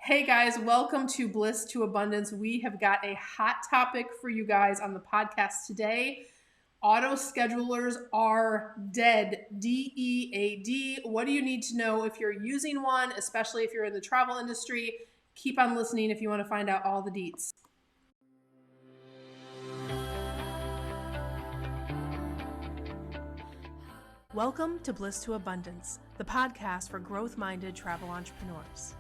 Hey guys, welcome to Bliss to Abundance. We have got a hot topic for you guys on the podcast today. Auto schedulers are dead. DEAD. What do you need to know if you're using one, especially if you're in the travel industry? Keep on listening if you want to find out all the deets. Welcome to Bliss to Abundance, the podcast for growth-minded travel entrepreneurs.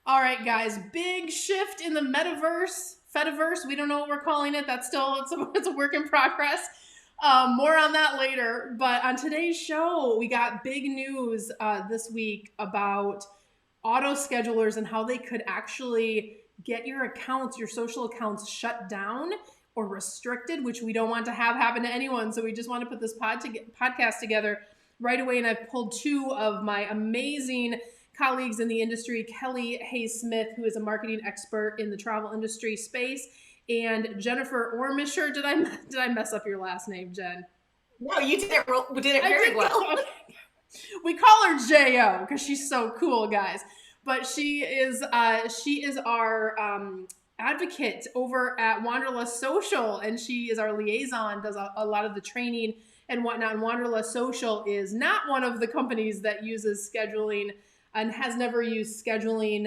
All right, guys, big shift in the Fediverse. We don't know what we're calling it. That's still, it's a work in progress. More on that later. But on today's show, we got big news this week about auto schedulers and how they could actually get your accounts, your social accounts shut down or restricted, which we don't want to have happen to anyone. So we just want to put this podcast together right away. And I've pulled two of my amazing colleagues in the industry, Kelly Hayes-Smith, who is a marketing expert in the travel industry space, and Jennifer Ormisher. Did I mess up your last name, Jen? No, you did it very well. Okay. We call her J.O. because she's so cool, guys. But she is our advocate over at Wanderlust Social, and she is our liaison, does a lot of the training and whatnot. And Wanderlust Social is not one of the companies that uses scheduling and has never used scheduling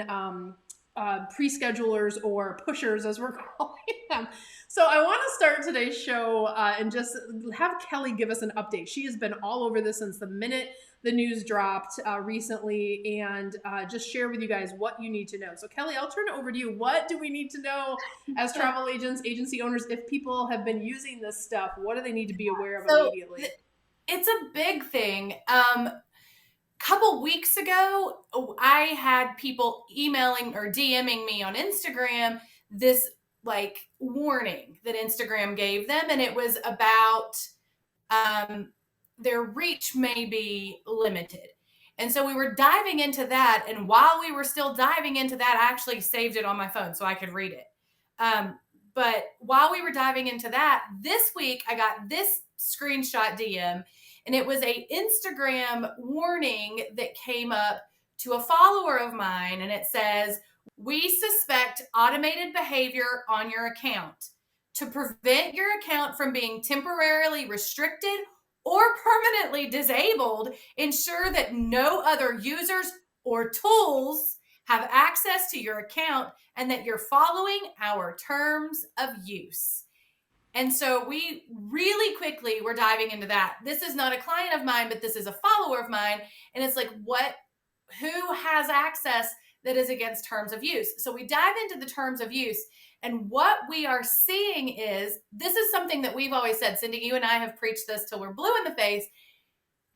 pre-schedulers or pushers, as we're calling them. So I want to start today's show and just have Kelly give us an update. She has been all over this since the minute the news dropped recently, and just share with you guys what you need to know. So Kelly, I'll turn it over to you. What do we need to know as travel agents, agency owners, if people have been using this stuff? What do they need to be aware of immediately? It's a big thing. Couple weeks ago, I had people emailing or DMing me on Instagram this warning that Instagram gave them, and it was about their reach may be limited. And so we were diving into that, and while we were still diving into that, I actually saved it on my phone so I could read it. But while we were diving into that, this week I got this screenshot DM, and it was a Instagram warning that came up to a follower of mine, and it says, "We suspect automated behavior on your account. To prevent your account from being temporarily restricted or permanently disabled, ensure that no other users or tools have access to your account and that you're following our terms of use." And so we really quickly were diving into that. This is not a client of mine, but this is a follower of mine. And it's like, who has access that is against terms of use? So we dive into the terms of use. And what we are seeing is, this is something that we've always said, Cyndi, you and I have preached this till we're blue in the face.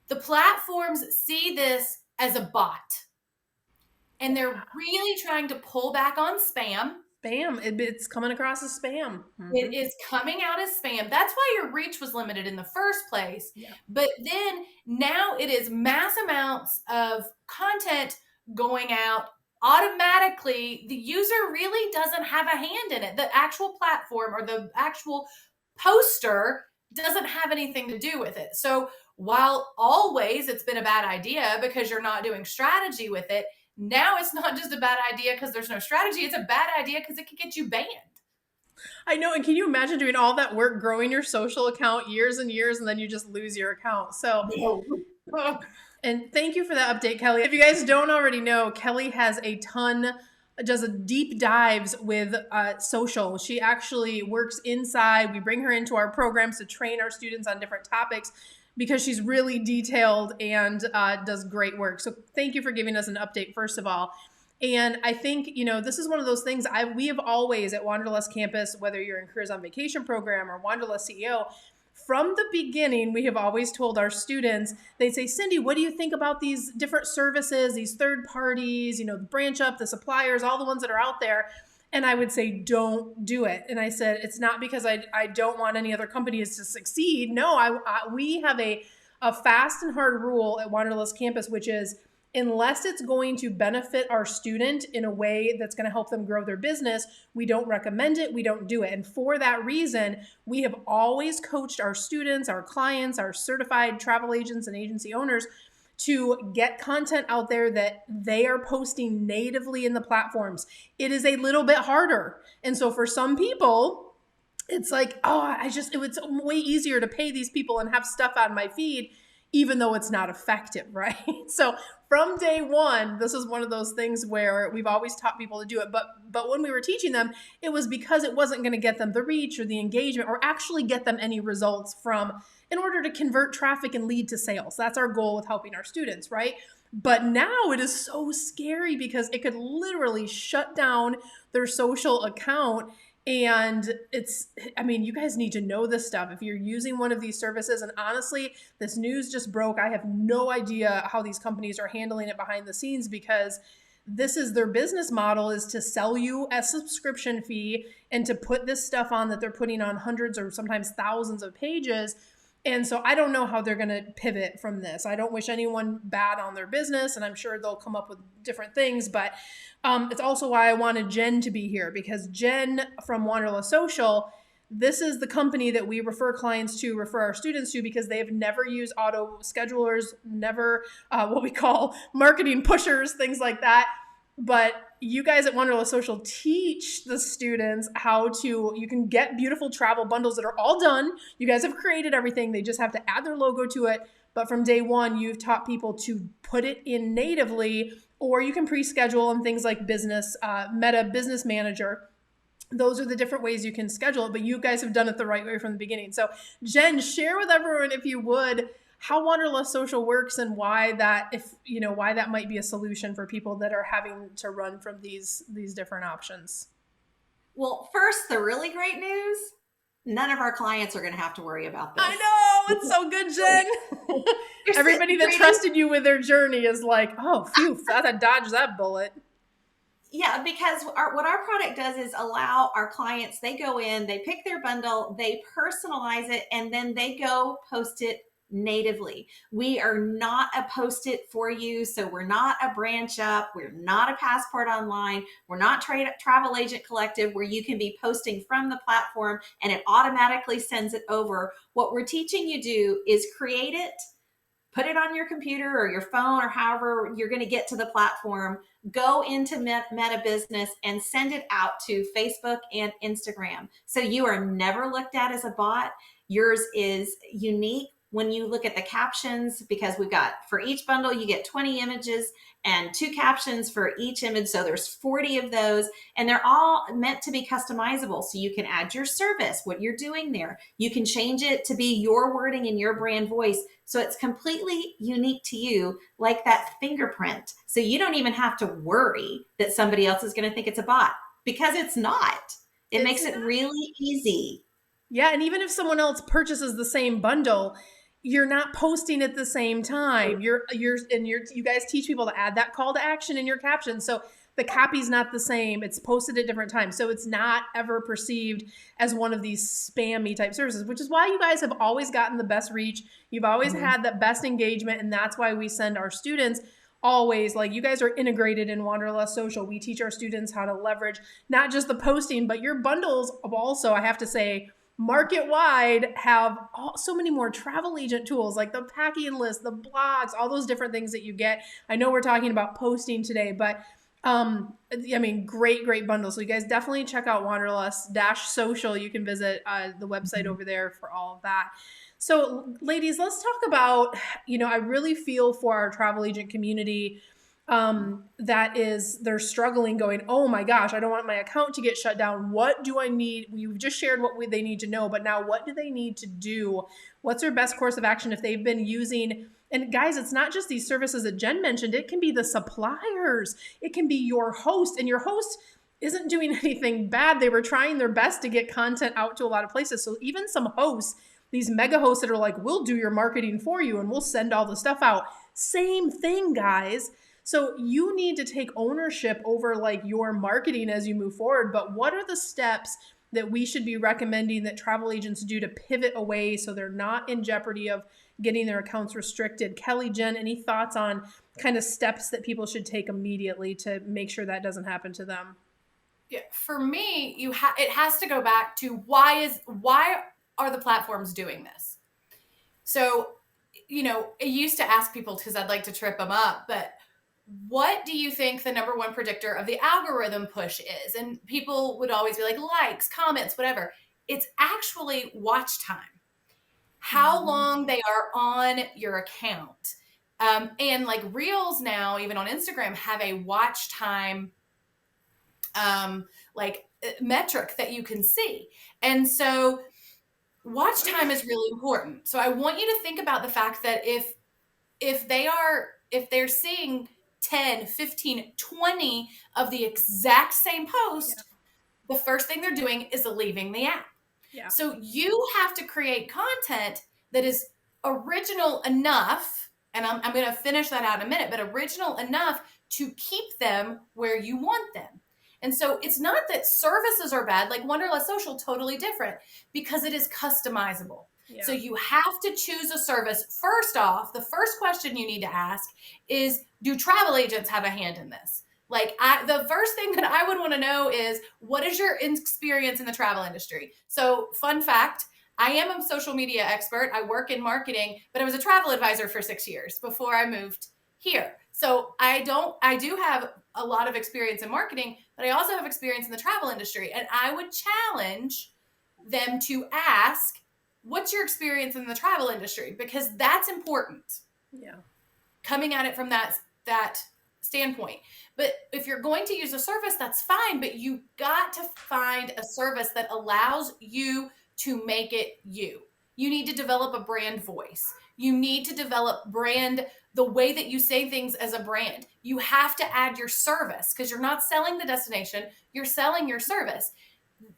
The platforms see this as a bot. And they're really trying to pull back on spam. It's coming across as spam. Mm-hmm. It is coming out as spam. That's why your reach was limited in the first place. Yeah. But then now it is mass amounts of content going out automatically. The user really doesn't have a hand in it. The actual platform or the actual poster doesn't have anything to do with it. So while always it's been a bad idea because you're not doing strategy with it, now it's not just a bad idea because there's no strategy. It's a bad idea because it could get you banned. I know. And can you imagine doing all that work, growing your social account years and years, and then you just lose your account? So, and thank you for that update, Kelly. If you guys don't already know, Kelly has does a deep dives with social. She actually works inside. We bring her into our programs to train our students on different topics, because she's really detailed and does great work. So thank you for giving us an update, first of all. And I think, this is one of those things we have always at Wanderlust Campus, whether you're in Careers on Vacation program or Wanderlust CEO, from the beginning, we have always told our students, they'd say, "Cyndi, what do you think about these different services, these third parties, the Branch Up, the suppliers, all the ones that are out there?" And I would say, "Don't do it." And I said, it's not because I don't want any other companies to succeed. No, we have a fast and hard rule at Wanderlust Campus, which is, unless it's going to benefit our student in a way that's going to help them grow their business, we don't recommend it. We don't do it. And for that reason, we have always coached our students, our clients, our certified travel agents and agency owners to get content out there that they are posting natively in the platforms. It is a little bit harder. And so for some people, it's like, oh, it's way easier to pay these people and have stuff on my feed, even though it's not effective, right? So from day one, this is one of those things where we've always taught people to do it. But when we were teaching them, it was because it wasn't going to get them the reach or the engagement or actually get them any results in order to convert traffic and lead to sales. That's our goal with helping our students, right? But now it is so scary because it could literally shut down their social account. And you guys need to know this stuff if you're using one of these services. And honestly, this news just broke. I have no idea how these companies are handling it behind the scenes, because this is their business model, is to sell you a subscription fee and to put this stuff on that they're putting on hundreds or sometimes thousands of pages. And so I don't know how they're going to pivot from this. I don't wish anyone bad on their business, and I'm sure they'll come up with different things. But it's also why I wanted Jen to be here, because Jen from Wanderlust Social, this is the company that we refer clients to, refer our students to, because they have never used auto schedulers, never what we call marketing pushers, things like that. But you guys at Wanderlust Social teach the students you can get beautiful travel bundles that are all done. You guys have created everything. They just have to add their logo to it. But from day one, you've taught people to put it in natively, or you can pre-schedule and things like Meta Business Manager. Those are the different ways you can schedule it, but you guys have done it the right way from the beginning. So Jen, share with everyone, if you would, how Wanderlust Social works and why that might be a solution for people that are having to run from these different options. Well, first, the really great news, none of our clients are going to have to worry about this. I know, it's so good, Jen. Everybody that trusted you with their journey is like, oh, phew, I dodged that bullet. Yeah, because what our product does is allow our clients, they go in, they pick their bundle, they personalize it, and then they go post it natively. We are not a post it for you. So we're not a branch up. We're not a Passport Online. We're not Travel Agent Collective, where you can be posting from the platform and it automatically sends it over. What we're teaching you do is create it, put it on your computer or your phone or however you're going to get to the platform, go into Meta Business and send it out to Facebook and Instagram. So you are never looked at as a bot. Yours is unique. When you look at the captions, because we've got, for each bundle, you get 20 images and 2 captions for each image. So there's 40 of those, and they're all meant to be customizable. So you can add your service, what you're doing there. You can change it to be your wording and your brand voice. So it's completely unique to you, like that fingerprint. So you don't even have to worry that somebody else is going to think it's a bot, because it's not. It makes it really easy. Yeah, and even if someone else purchases the same bundle, you're not posting at the same time. You guys teach people to add that call to action in your caption. So the copy's not the same. It's posted at different times. So it's not ever perceived as one of these spammy type services, which is why you guys have always gotten the best reach. You've always had the best engagement. And that's why we send our students always, like, you guys are integrated in Wanderlust Social. We teach our students how to leverage not just the posting, but your bundles also, I have to say, market wide, have so many more travel agent tools, like the packing list, the blogs, all those different things that you get. I know we're talking about posting today, but great bundles. So you guys definitely check out Wanderlust-Social. You can visit the website over there for all of that. So ladies, let's talk about, I really feel for our travel agent community they're struggling, going, oh my gosh, I don't want my account to get shut down. What do I need? You've just shared what they need to know, but now what do they need to do? What's their best course of action if they've been using, and guys, it's not just these services that Jen mentioned. It can be the suppliers. It can be your host, and your host isn't doing anything bad. They were trying their best to get content out to a lot of places. So even some hosts, these mega hosts that are like, we'll do your marketing for you and we'll send all the stuff out. Same thing, guys. So you need to take ownership over like your marketing as you move forward. But what are the steps that we should be recommending that travel agents do to pivot away so they're not in jeopardy of getting their accounts restricted? Kelly, Jen, any thoughts on kind of steps that people should take immediately to make sure that doesn't happen to them? Yeah, for me, it has to go back to why are the platforms doing this? So I used to ask people because I'd like to trip them up, but what do you think the number one predictor of the algorithm push is? And people would always be like, likes, comments, whatever. It's actually watch time, how long they are on your account. And like Reels now, even on Instagram, have a watch time metric that you can see. And so watch time is really important. So I want you to think about the fact that if they're seeing 10, 15, 20 of the exact same post, the first thing they're doing is leaving the app. Yeah. So you have to create content that is original enough, and I'm going to finish that out in a minute, but original enough to keep them where you want them. And so it's not that services are bad, like Wanderlust Social, totally different, because it is customizable. Yeah. So you have to choose a service. First off, the first question you need to ask is, do travel agents have a hand in this? Like the first thing that I would want to know is, what is your experience in the travel industry? So fun fact, I am a social media expert. I work in marketing, but I was a travel advisor for 6 years before I moved here. So I do have a lot of experience in marketing, but I also have experience in the travel industry. And I would challenge them to ask, what's your experience in the travel industry? Because that's important. Yeah. Coming at it from that standpoint. But if you're going to use a service, that's fine, but you got to find a service that allows you to make it you. You need to develop a brand voice. You need to develop the way that you say things as a brand. You have to add your service, because you're not selling the destination, you're selling your service.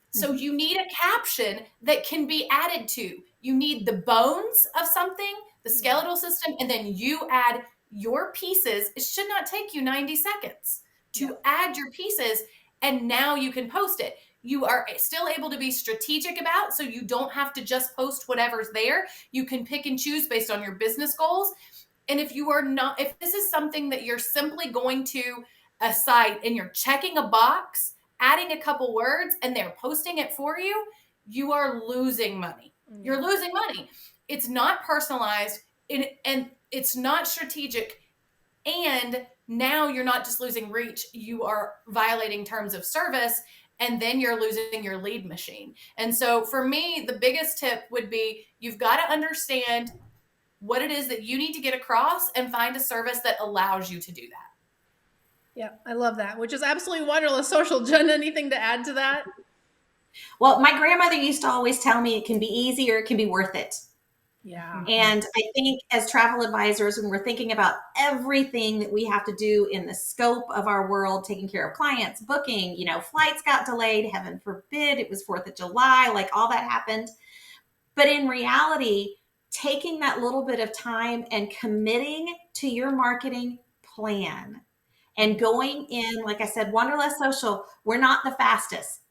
So you need a caption that can be added to. You need the bones of something, the skeletal system, and then you add your pieces. It should not take you 90 seconds to add your pieces, and now you can post it. You are still able to be strategic about, so you don't have to just post whatever's there. You can pick and choose based on your business goals. And if this is something that you're simply going to a site and you're checking a box, adding a couple words, and they're posting it for you, you are losing money. You're losing money. It's not personalized, and it's not strategic. And now you're not just losing reach, you are violating terms of service, and then you're losing your lead machine. And so for me, the biggest tip would be, you've got to understand what it is that you need to get across and find a service that allows you to do that. Yeah, I love that, which is absolutely Wanderlust Social. Jen, anything to add to that? Well, my grandmother used to always tell me it can be easy or it can be worth it. Yeah. And I think as travel advisors, when we're thinking about everything that we have to do in the scope of our world, taking care of clients, booking, flights got delayed, heaven forbid, it was 4th of July, like all that happened. But in reality, taking that little bit of time and committing to your marketing plan and going in, like I said, Wanderlust Social, we're not the fastest.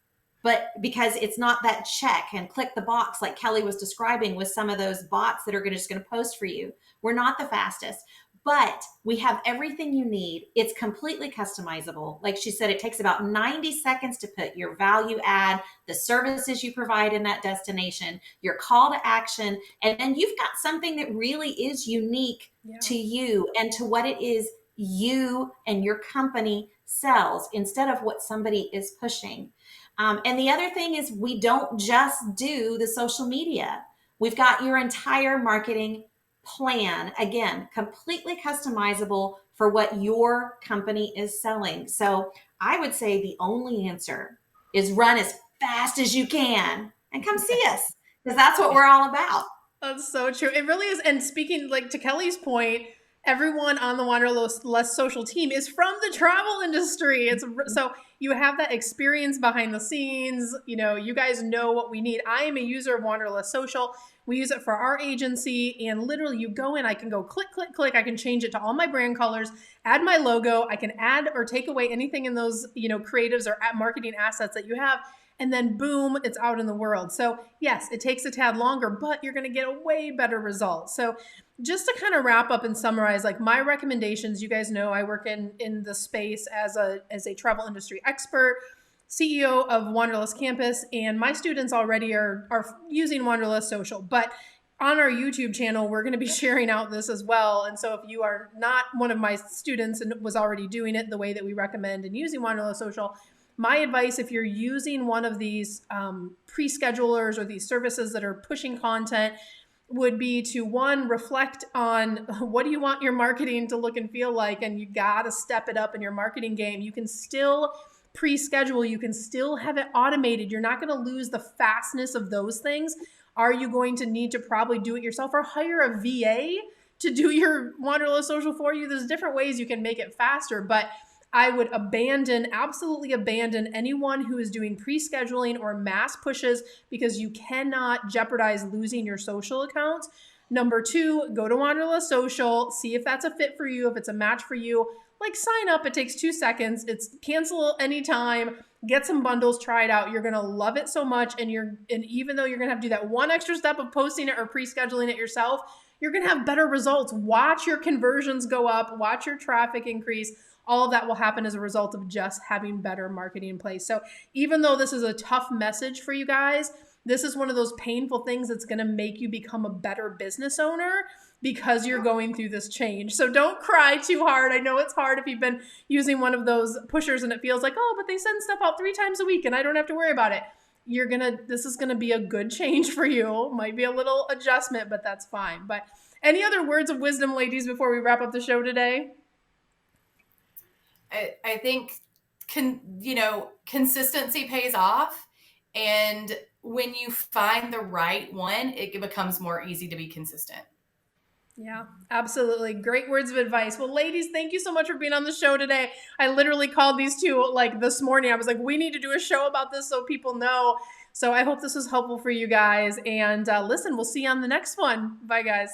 But because it's not that check and click the box like Kelly was describing with some of those bots that are just going to post for you. We're not the fastest, but we have everything you need. It's completely customizable. Like she said, it takes about 90 seconds to put your value add, the services you provide in that destination, your call to action, and then you've got something that really is unique to you and to what it is you and your company sells instead of what somebody is pushing. And the other thing is, we don't just do the social media. We've got your entire marketing plan, again, completely customizable for what your company is selling. So I would say the only answer is run as fast as you can and come see us, because that's what we're all about. That's so true. It really is. And speaking, like, to Kelly's point, everyone on the Wanderlust Social team is from the travel industry. So you have that experience behind the scenes. You guys know what we need. I am a user of Wanderlust Social. We use it for our agency, and literally you go in, I can go click, click, click. I can change it to all my brand colors, add my logo. I can add or take away anything in those, creatives or marketing assets that you have. And then boom, it's out in the world. So yes, it takes a tad longer, but you're going to get a way better result. So just to kind of wrap up and summarize, like, my recommendations, you guys know I work in the space as a travel industry expert, CEO of Wanderlust Campus, and my students already are using Wanderlust Social. But on our YouTube channel, we're going to be sharing out this as well. And so if you are not one of my students and was already doing it the way that we recommend and using Wanderlust Social, my advice, if you're using one of these pre-schedulers or these services that are pushing content, would be to, one, reflect on what do you want your marketing to look and feel like, and you got to step it up in your marketing game. You can still pre-schedule, you can still have it automated. You're not going to lose the fastness of those things. Are you going to need to probably do it yourself or hire a VA to do your Wanderlust Social for you? There's different ways you can make it faster, but I would absolutely abandon anyone who is doing pre-scheduling or mass pushes, because you cannot jeopardize losing your social accounts. Number two, go to Wanderlust Social, see if that's a fit for you, if it's a match for you. Like, sign up, it takes 2 seconds. It's cancel anytime, get some bundles, try it out. You're going to love it so much. And even though you're going to have to do that one extra step of posting it or pre-scheduling it yourself, you're going to have better results. Watch your conversions go up, watch your traffic increase. All of that will happen as a result of just having better marketing in place. So even though this is a tough message for you guys, this is one of those painful things that's going to make you become a better business owner, because you're going through this change. So don't cry too hard. I know it's hard if you've been using one of those pushers and it feels like, oh, but they send stuff out 3 times a week and I don't have to worry about it. This is going to be a good change for you. Might be a little adjustment, but that's fine. But any other words of wisdom, ladies, before we wrap up the show today? I think, consistency pays off. And when you find the right one, it becomes more easy to be consistent. Yeah, absolutely. Great words of advice. Well, ladies, thank you so much for being on the show today. I literally called these two like this morning. I was like, we need to do a show about this so people know. So I hope this was helpful for you guys. And listen, we'll see you on the next one. Bye, guys.